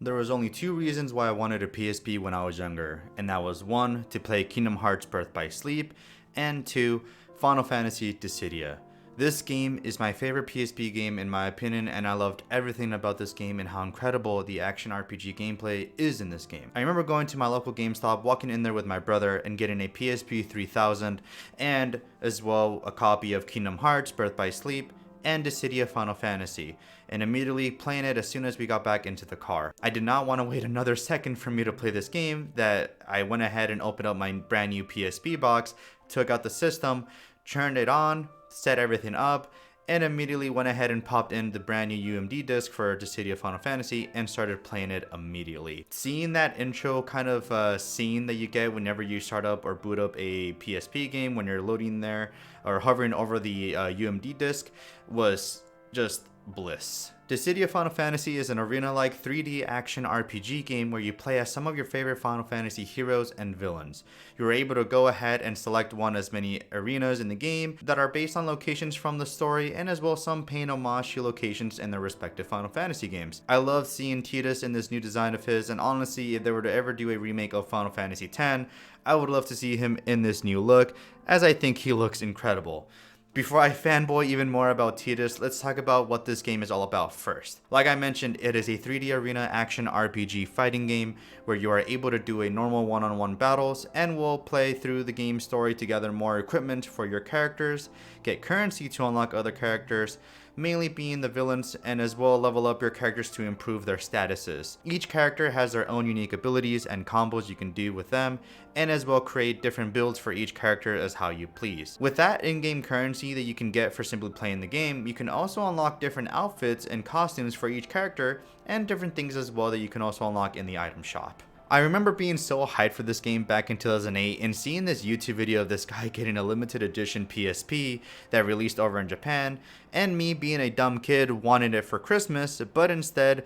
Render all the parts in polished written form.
There was only two reasons why I wanted a PSP when I was younger, and that was one, to play Kingdom Hearts Birth by Sleep, and two, Final Fantasy Dissidia. This game is my favorite PSP game in my opinion, and I loved everything about this game and how incredible the action RPG gameplay is in this game. I remember going to my local GameStop, walking in there with my brother, and getting a PSP 3000, and as well a copy of Kingdom Hearts Birth by Sleep, and Dissidia Final Fantasy, and immediately playing it as soon as we got back into the car. I did not want to wait another second for me to play this game, that I went ahead and opened up my brand new PSP box, took out the system, turned it on, set everything up, and immediately went ahead and popped in the brand new UMD disc for Dissidia Final Fantasy and started playing it immediately. Seeing that intro kind of scene that you get whenever you start up or boot up a PSP game when you're loading there or hovering over the UMD disc was just bliss. Dissidia Final Fantasy is an arena-like 3D action RPG game where you play as some of your favorite Final Fantasy heroes and villains. You are able to go ahead and select one as many arenas in the game that are based on locations from the story, and as well some paying homage to locations in their respective Final Fantasy games. I love seeing Tidus in this new design of his, and honestly, if they were to ever do a remake of Final Fantasy X, I would love to see him in this new look, as I think he looks incredible. Before I fanboy even more about Tidus, let's talk about what this game is all about first. Like I mentioned, it is a 3D arena action RPG fighting game where you are able to do a normal one-on-one battles and will play through the game story to gather more equipment for your characters, get currency to unlock other characters, mainly being the villains, and as well level up your characters to improve their statuses. Each character has their own unique abilities and combos you can do with them, and as well create different builds for each character as how you please. With that in-game currency that you can get for simply playing the game, you can also unlock different outfits and costumes for each character, and different things as well that you can also unlock in the item shop. I remember being so hyped for this game back in 2008 and seeing this YouTube video of this guy getting a limited edition PSP that released over in Japan, and me being a dumb kid wanting it for Christmas, but instead,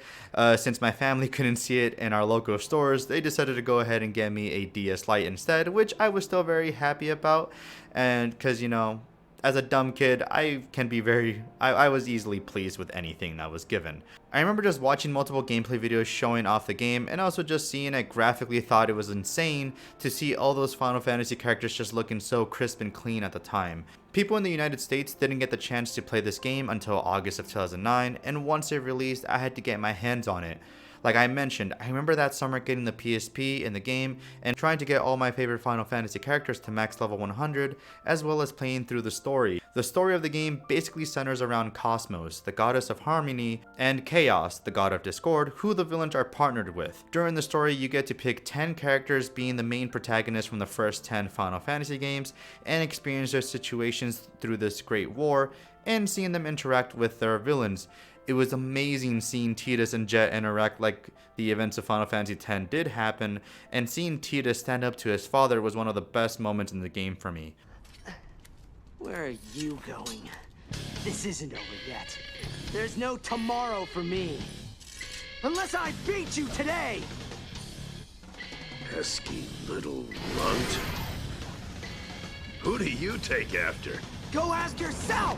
since my family couldn't see it in our local stores, they decided to go ahead and get me a DS Lite instead, which I was still very happy about, and because, you know, as a dumb kid, I was easily pleased with anything that was given. I remember just watching multiple gameplay videos showing off the game, and also just seeing it graphically thought it was insane to see all those Final Fantasy characters just looking so crisp and clean at the time. People in the United States didn't get the chance to play this game until August of 2009, and once it released, I had to get my hands on it. Like I mentioned, I remember that summer getting the PSP in the game and trying to get all my favorite Final Fantasy characters to max level 100, as well as playing through the story. The story of the game basically centers around Cosmos, the goddess of harmony, and Chaos, the god of discord, who the villains are partnered with. During the story, you get to pick 10 characters being the main protagonists from the first 10 Final Fantasy games, and experience their situations through this great war, and seeing them interact with their villains. It was amazing seeing Tidus and Jet interact like the events of Final Fantasy X did happen, and seeing Tidus stand up to his father was one of the best moments in the game for me. Where are you going? This isn't over yet. There's no tomorrow for me. Unless I beat you today! Pesky little runt. Who do you take after? Go ask yourself!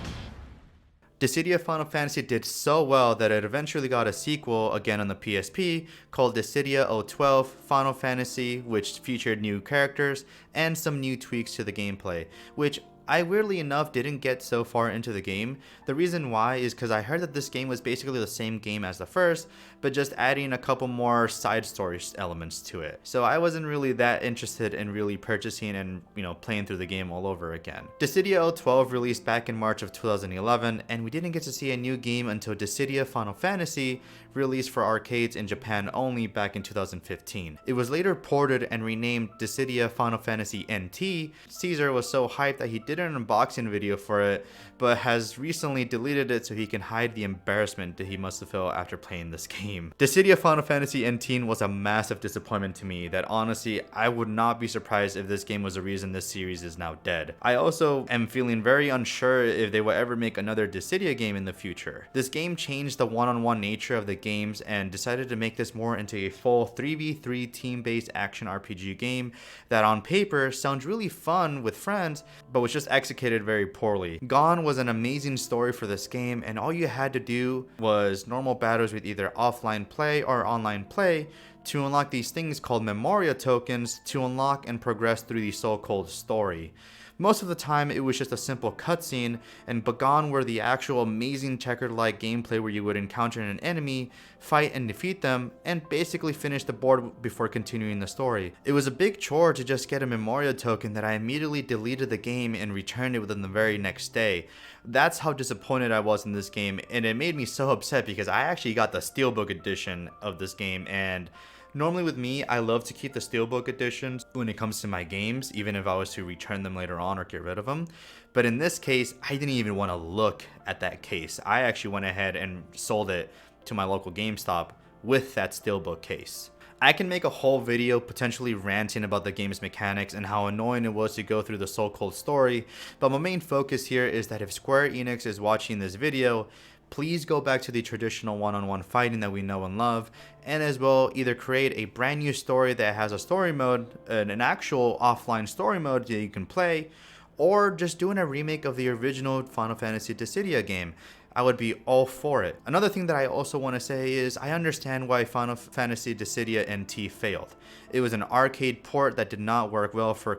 Dissidia Final Fantasy did so well that it eventually got a sequel again on the PSP called Dissidia 012 Final Fantasy, which featured new characters and some new tweaks to the gameplay, which I weirdly enough didn't get so far into the game. The reason why is because I heard that this game was basically the same game as the first, but just adding a couple more side story elements to it. So I wasn't really that interested in really purchasing and, playing through the game all over again. Dissidia 012 released back in March of 2011, and we didn't get to see a new game until Dissidia Final Fantasy released for arcades in Japan only back in 2015. It was later ported and renamed Dissidia Final Fantasy NT. Caesar was so hyped that he did an unboxing video for it, but has recently deleted it so he can hide the embarrassment that he must have felt after playing this game. Dissidia Final Fantasy NT was a massive disappointment to me that honestly I would not be surprised if this game was the reason this series is now dead. I also am feeling very unsure if they will ever make another Dissidia game in the future. This game changed the one-on-one nature of the games and decided to make this more into a full 3v3 team-based action RPG game that on paper sounds really fun with friends, but was just just executed very poorly. Gone was an amazing story for this game, and all you had to do was normal battles with either offline play or online play to unlock these things called Memoria tokens to unlock and progress through the so-called story. Most of the time it was just a simple cutscene, but Gone were the actual amazing checkered-like gameplay where you would encounter an enemy, fight and defeat them, and basically finish the board before continuing the story. It was a big chore to just get a Memoria token that I immediately deleted the game and returned it within the very next day. That's how disappointed I was in this game, and it made me so upset because I actually got the Steelbook edition of this game, and normally with me, I love to keep the Steelbook editions when it comes to my games, even if I was to return them later on or get rid of them. But in this case, I didn't even want to look at that case. I actually went ahead and sold it to my local GameStop with that Steelbook case. I can make a whole video potentially ranting about the game's mechanics and how annoying it was to go through the so-called story, but my main focus here is that if Square Enix is watching this video, please go back to the traditional one-on-one fighting that we know and love, and as well either create a brand new story that has a story mode, an actual offline story mode that you can play, or just doing a remake of the original Final Fantasy Dissidia game. I would be all for it. Another thing that I also want to say is I understand why Final Fantasy Dissidia NT failed. It was an arcade port that did not work well for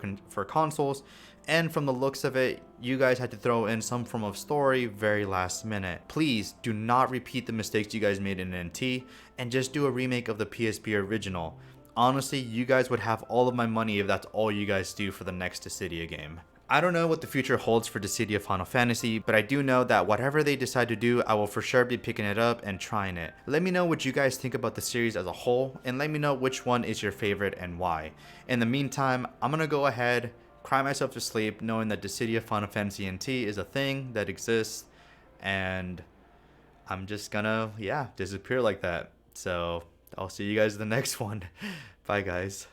consoles, and from the looks of it, you guys had to throw in some form of story very last minute. Please do not repeat the mistakes you guys made in NT and just do a remake of the PSP original. Honestly, you guys would have all of my money if that's all you guys do for the next Dissidia game. I don't know what the future holds for Dissidia Final Fantasy, but I do know that whatever they decide to do, I will for sure be picking it up and trying it. Let me know what you guys think about the series as a whole, and let me know which one is your favorite and why. In the meantime, I'm gonna go ahead, cry myself to sleep knowing that Dissidia Final Fantasy NT is a thing that exists, and I'm just gonna, disappear like that. So I'll see you guys in the next one. Bye guys.